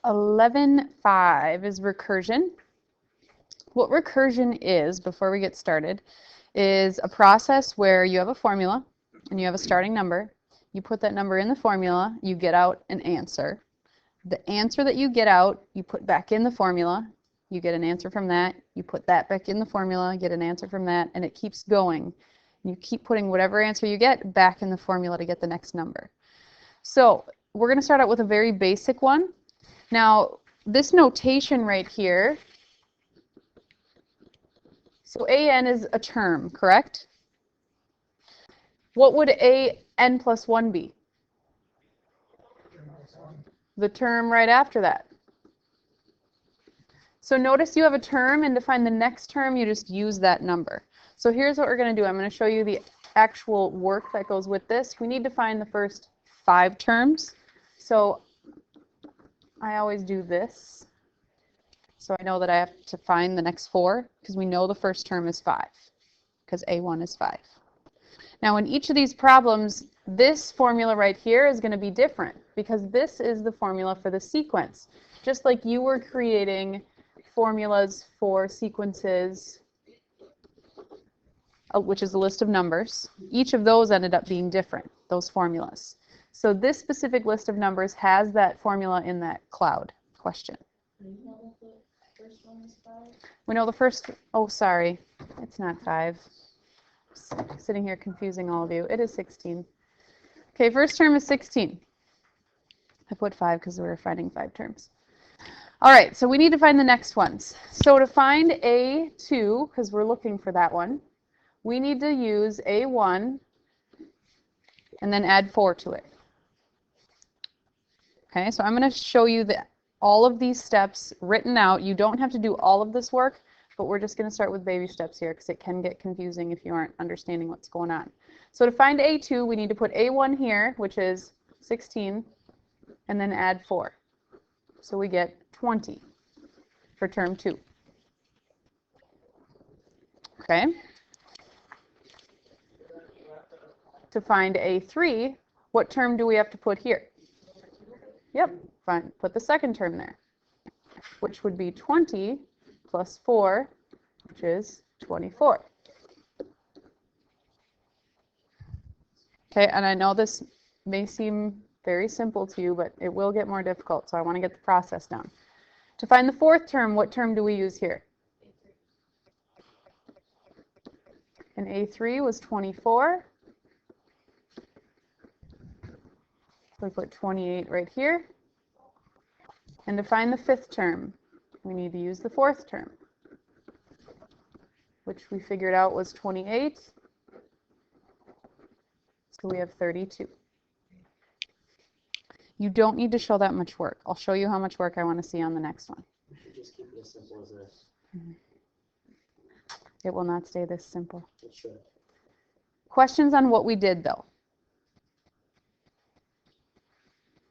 11.5 is recursion. What recursion is, before we get started, is a process where you have a formula and you have a starting number. You put that number in the formula, you get out an answer. The answer that you get out, you put back in the formula. You get an answer from that, you put that back in the formula, get an answer from that, and it keeps going. You keep putting whatever answer you get back in the formula to get the next number. So we're going to start out with a very basic one. Now, this notation right here, so an is a term, correct? What would an plus 1 be? The term right after that. So notice you have a term, and to find the next term, you just use that number. So here's what we're going to do. I'm going to show you the actual work that goes with this. We need to find the first 5 terms. So I always do this. So I know that I have to find the next 4, because we know the first term is 5, because a1 is 5. Now in each of these problems, this formula right here is going to be different, because this is the formula for the sequence. Just like you were creating formulas for sequences, which is a list of numbers, each of those ended up being different, those formulas. So this specific list of numbers has that formula in that cloud question. You know that the first one is 5? We know the first, oh sorry, it's not 5. Sitting here confusing all of you. It is 16. Okay, first term is 16. I put 5 because we were finding 5 terms. All right, so we need to find the next ones. So to find a2, because we're looking for that one, we need to use a1 and then add 4 to it. Okay, so I'm going to show you all of these steps written out. You don't have to do all of this work, but we're just going to start with baby steps here because it can get confusing if you aren't understanding what's going on. So to find a2, we need to put a1 here, which is 16, and then add 4. So we get 20 for term 2. Okay. To find a3, what term do we have to put here? Yep, fine. Put the second term there, which would be 20 plus 4, which is 24. Okay, and I know this may seem very simple to you, but it will get more difficult, so I want to get the process down. To find the fourth term, what term do we use here? And a3 was 24. So we put 28 right here. And to find the fifth term, we need to use the fourth term, which we figured out was 28. So we have 32. You don't need to show that much work. I'll show you how much work I want to see on the next one. We should just keep it as simple as this. It will not stay this simple. It should. Questions on what we did, though?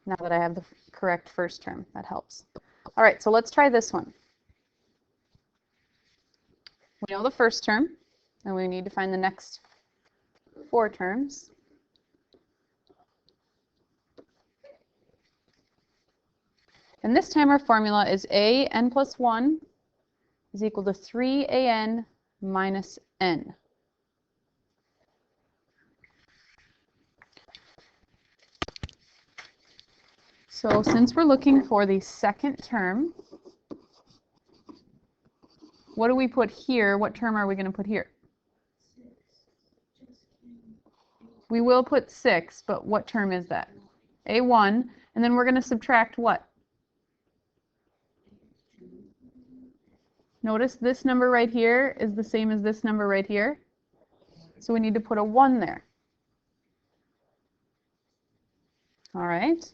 Now that I have the correct first term, that helps. All right, so let's try this one. We know the first term, and we need to find the next 4 terms. And this time our formula is an plus 1 is equal to 3an minus n. So since we're looking for the second term, what do we put here? What term are we going to put here? We will put 6, but what term is that? a1, and then we're going to subtract what? Notice this number right here is the same as this number right here. So we need to put a 1 there. All right.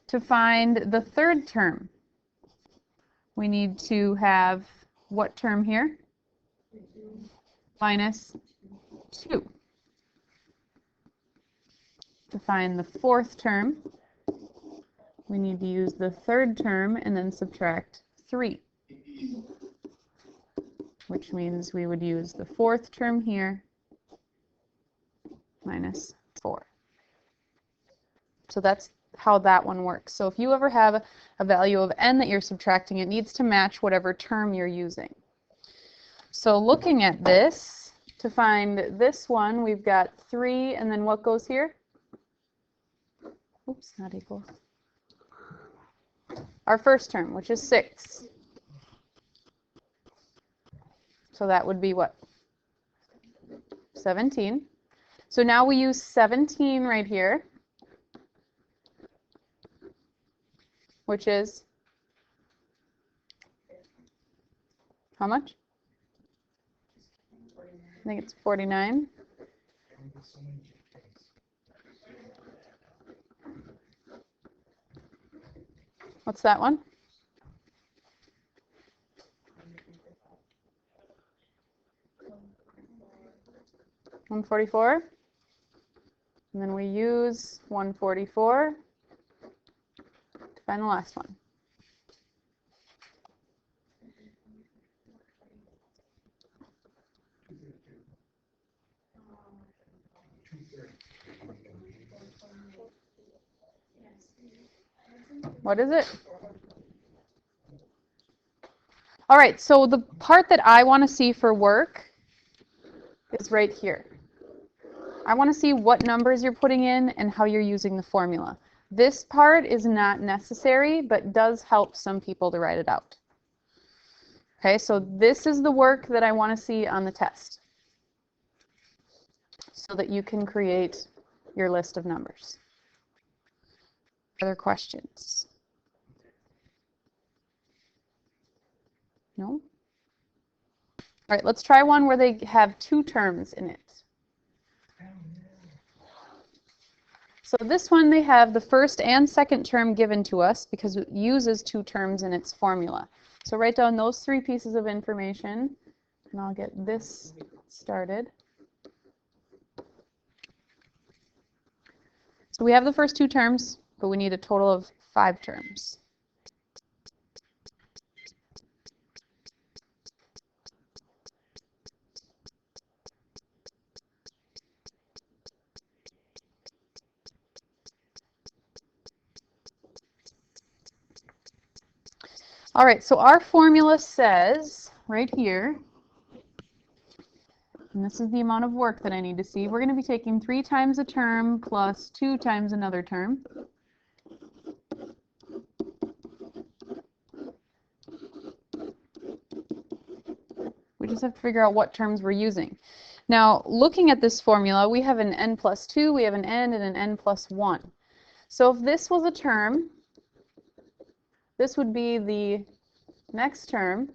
To find the third term, we need to have what term here? Minus 2. To find the fourth term, we need to use the third term and then subtract 3. Which means we would use the fourth term here minus 4. So that's how that one works. So if you ever have a value of n that you're subtracting, it needs to match whatever term you're using. So looking at this, to find this one, we've got 3, and then what goes here? Oops, not equal. Our first term, which is 6. So that would be what? 17. So now we use 17 right here, which is how much? I think it's 49. What's that one? $144. And then we use 144 to find the last one. What is it? All right, so the part that I want to see for work is right here. I want to see what numbers you're putting in and how you're using the formula. This part is not necessary, but does help some people to write it out. Okay, so this is the work that I want to see on the test, so that you can create your list of numbers. Other questions? No? All right, let's try one where they have 2 terms in it. So this one, they have the first and second term given to us because it uses 2 terms in its formula. So write down those 3 pieces of information, and I'll get this started. So we have the first 2 terms, but we need a total of 5 terms. All right, so our formula says right here, and this is the amount of work that I need to see, we're going to be taking 3 times a term plus 2 times another term. We just have to figure out what terms we're using. Now, looking at this formula, we have an n plus 2, we have an n, and an n plus 1. So if this was a term, this would be the next term,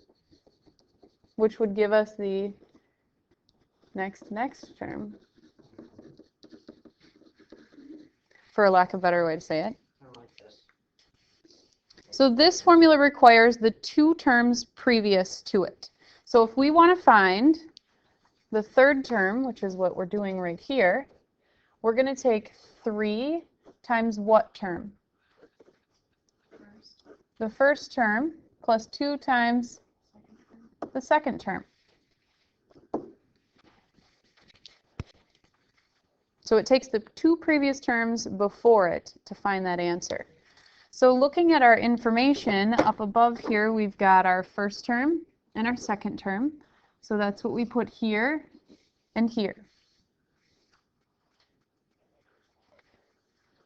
which would give us the next term, for a lack of a better way to say it. I like this. So this formula requires the 2 terms previous to it. So if we want to find the third term, which is what we're doing right here, we're going to take 3 times what term? The first term plus 2 times the second term. So it takes the 2 previous terms before it to find that answer. So looking at our information, up above here we've got our first term and our second term. So that's what we put here and here.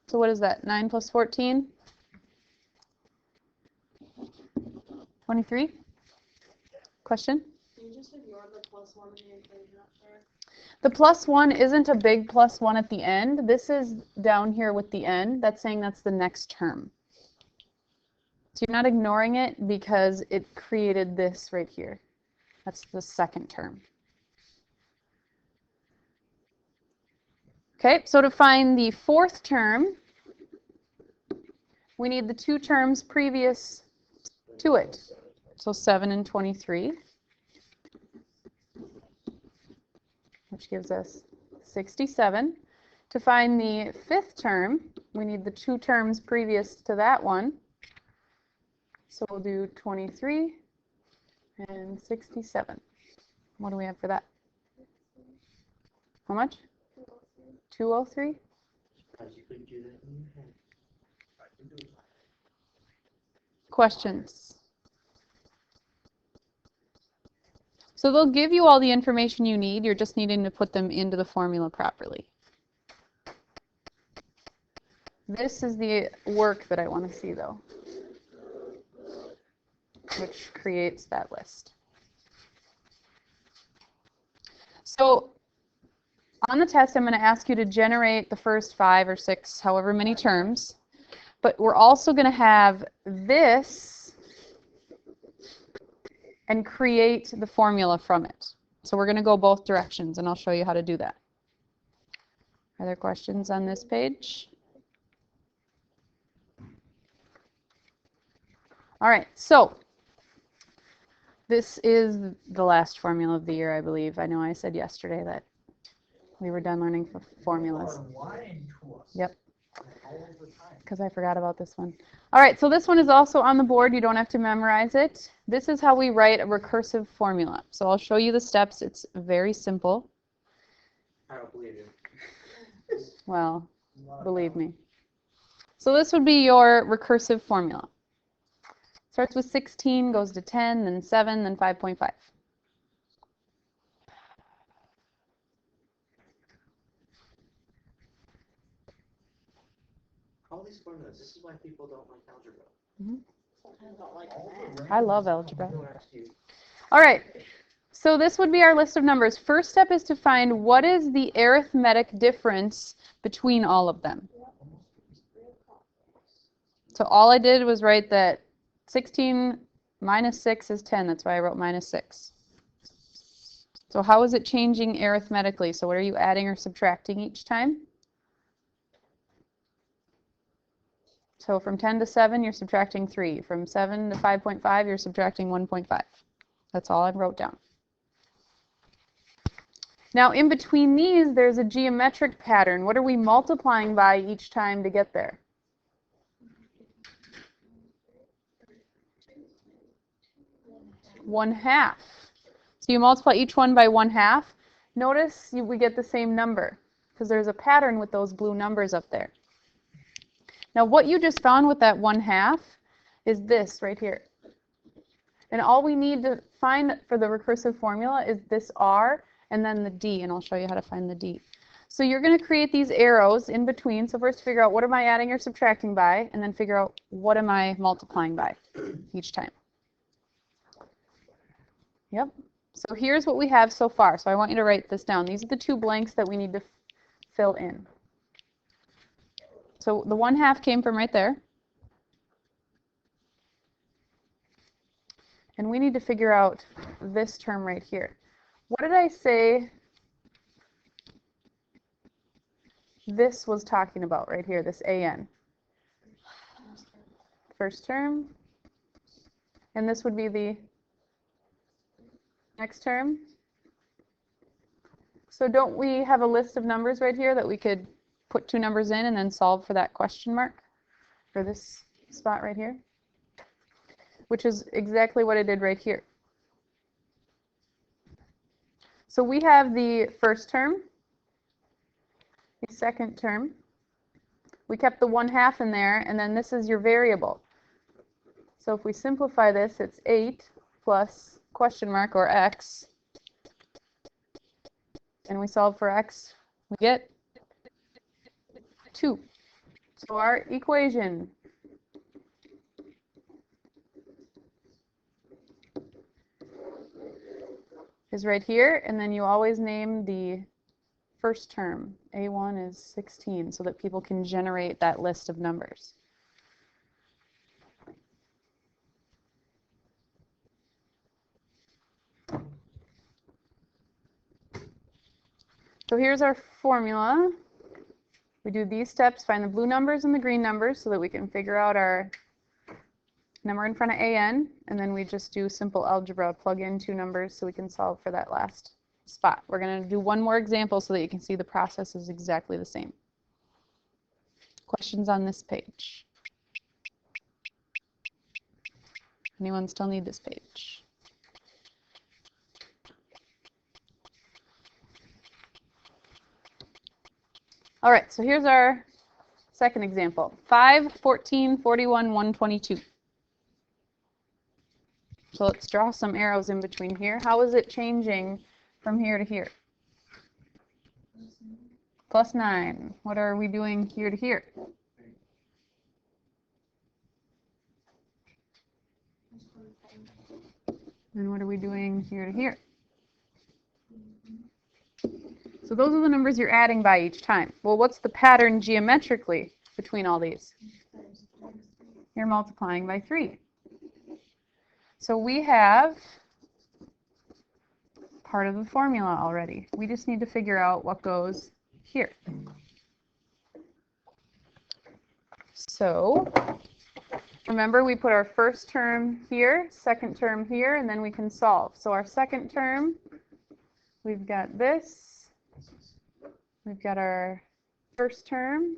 So what is that? 9 plus 14? 23? Question? Can you just ignore the plus 1 in the equation up there? The plus 1 isn't a big plus 1 at the end. This is down here with the n. That's saying that's the next term. So you're not ignoring it because it created this right here. That's the second term. Okay, so to find the fourth term, we need the 2 terms previous to it. So 7 and 23, which gives us 67. To find the 5th term, we need the 2 terms previous to that one. So we'll do 23 and 67. What do we have for that? How much? 203. Because you couldn't do that in your head. Questions? So they'll give you all the information you need. You're just needing to put them into the formula properly. This is the work that I want to see, though, which creates that list. So on the test, I'm going to ask you to generate the first 5 or 6, however many terms. But we're also going to have this and create the formula from it. So we're going to go both directions, and I'll show you how to do that. Are there questions on this page? All right, so this is the last formula of the year, I believe. I know I said yesterday that we were done learning formulas. Yep, because I forgot about this one. All right, so this one is also on the board. You don't have to memorize it. This is how we write a recursive formula. So I'll show you the steps. It's very simple. I don't believe you. Well, believe me. So this would be your recursive formula. Starts with 16, goes to 10, then 7, then 5.5. All these formulas, this is why people don't like algebra. Sometimes I don't like math. I love algebra. People ask you, All right, so this would be our list of numbers. First step is to find what is the arithmetic difference between all of them. So all I did was write that 16 minus 6 is 10. That's why I wrote minus 6. So how is it changing arithmetically? So what are you adding or subtracting each time? So from 10 to 7, you're subtracting 3. From 7 to 5.5, you're subtracting 1.5. That's all I wrote down. Now, in between these, there's a geometric pattern. What are we multiplying by each time to get there? 1/2. So you multiply each one by 1/2. Notice we get the same number because there's a pattern with those blue numbers up there. Now, what you just found with that 1/2 is this right here. And all we need to find for the recursive formula is this R and then the D, and I'll show you how to find the D. So you're going to create these arrows in between. So first figure out what am I adding or subtracting by, and then figure out what am I multiplying by each time. Yep. So here's what we have so far. So I want you to write this down. These are the 2 blanks that we need to fill in. So the 1/2 came from right there. And we need to figure out this term right here. What did I say this was talking about right here, this AN? First term. And this would be the next term. So don't we have a list of numbers right here that we could put 2 numbers in and then solve for that question mark for this spot right here? Which is exactly what I did right here. So we have the first term, the second term. We kept the 1/2 in there, and then this is your variable. So if we simplify this, it's 8 plus question mark, or x. And we solve for x, we get 2. So our equation is right here, and then you always name the first term. A1 is 16, so that people can generate that list of numbers. So here's our formula. We do these steps, find the blue numbers and the green numbers so that we can figure out our number in front of AN, and then we just do simple algebra, plug in 2 numbers so we can solve for that last spot. We're going to do one more example so that you can see the process is exactly the same. Questions on this page? Anyone still need this page? All right, so here's our second example. 5, 14, 41, 122. So let's draw some arrows in between here. How is it changing from here to here? Plus 9. What are we doing here to here? And what are we doing here to here? So those are the numbers you're adding by each time. Well, what's the pattern geometrically between all these? You're multiplying by 3. So we have part of the formula already. We just need to figure out what goes here. So remember, we put our first term here, second term here, and then we can solve. So our second term, we've got this. We've got our first term,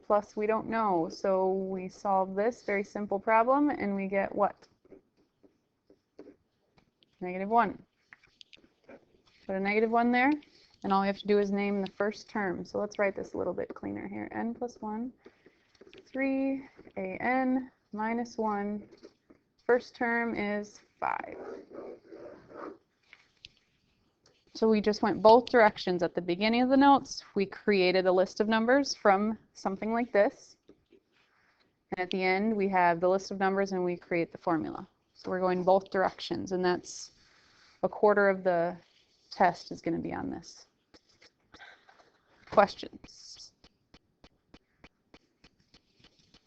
plus we don't know. So we solve this very simple problem, and we get what? -1. Put a -1 there, and all we have to do is name the first term. So let's write this a little bit cleaner here. N plus 1, 3, an minus 1. First term is 5. So we just went both directions. At the beginning of the notes, we created a list of numbers from something like this. And at the end, we have the list of numbers and we create the formula. So we're going both directions, and that's a quarter of the test is going to be on this. Questions?